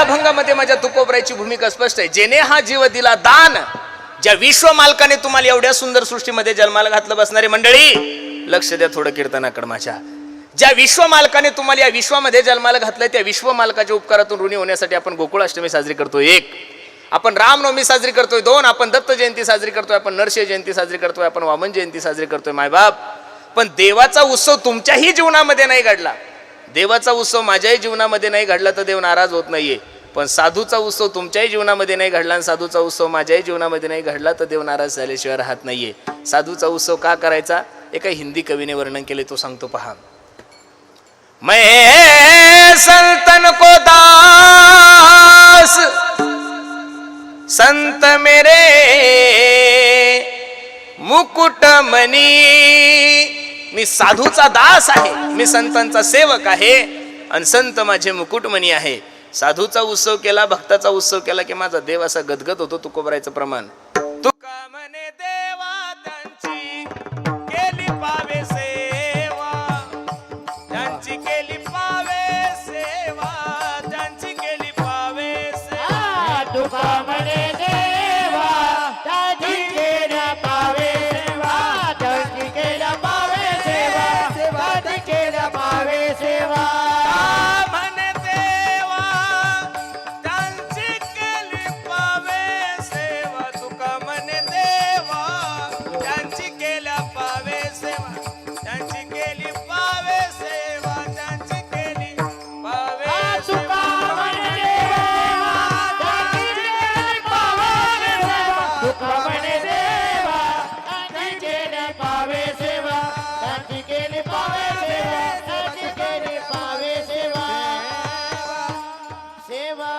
अभंगामध्ये माझ्या तुकोबरायची भूमिका स्पष्ट आहे. जेने हा जीव दिला दान, ज्या विश्व मालकाने तुम्हाला एवढ्या सुंदर सृष्टीमध्ये जन्माला घातलं, बसणारी मंडळी लक्ष द्या थोडं कीर्तनाकडे माझ्या. ज्या विश्व मालकाने तुम्हाला या विश्वामध्ये जन्माला घातलंय, त्या विश्व मालकाच्या उपकारातून ऋणी होण्यासाठी आपण गोकुळाष्टमी साजरी करतोय. 1 आपण रामनवमी साजरी करतोय. 2 आपण दत्त जयंती साजरी करतोय. आपण नरसिंह जयंती साजरी करतोय. आपण वामन जयंती साजरी करतोय. मायबाप, पण देवाचा उत्सव तुमच्याही जीवनामध्ये नाही घडला, देवाचा उत्सव माझ्याही जीवनामध्ये नाही घडला तर देव नाराज होत नाहीये. पण साधूचा उत्सव तुमच्याही जीवनामध्ये नाही घडला आणि साधूचा उत्सव माझ्याही जीवनामध्ये नाही घडला तर देव नाराज झाल्याशिवाय राहत नाहीये. साधूचा उत्सव का करायचा? एका हिंदी कवीने वर्णन केले, तो सांगतो पहा. मैं संतन को दास, संत मेरे मुकुटमणी. मी साधूचा दास आहे, मी संतांचा सेवक आहे आणि संत माझे मुकुटमणी आहे. साधूचा उत्सव केला, भक्ताचा उत्सव केला की माझा देव असा गदगद होतो. तुकोबरायचं प्रमाण. तुका म्हणे देवा त्यांची केली पावे सेवा, त्यांची केली पावे सेवा, त्यांची केली पावे सेवा. तुका म्हणे देवा त्यांची केली पावे सेवा, त्यांची केली पावे सेवा, त्यांची केली पावे सेवा. सेवा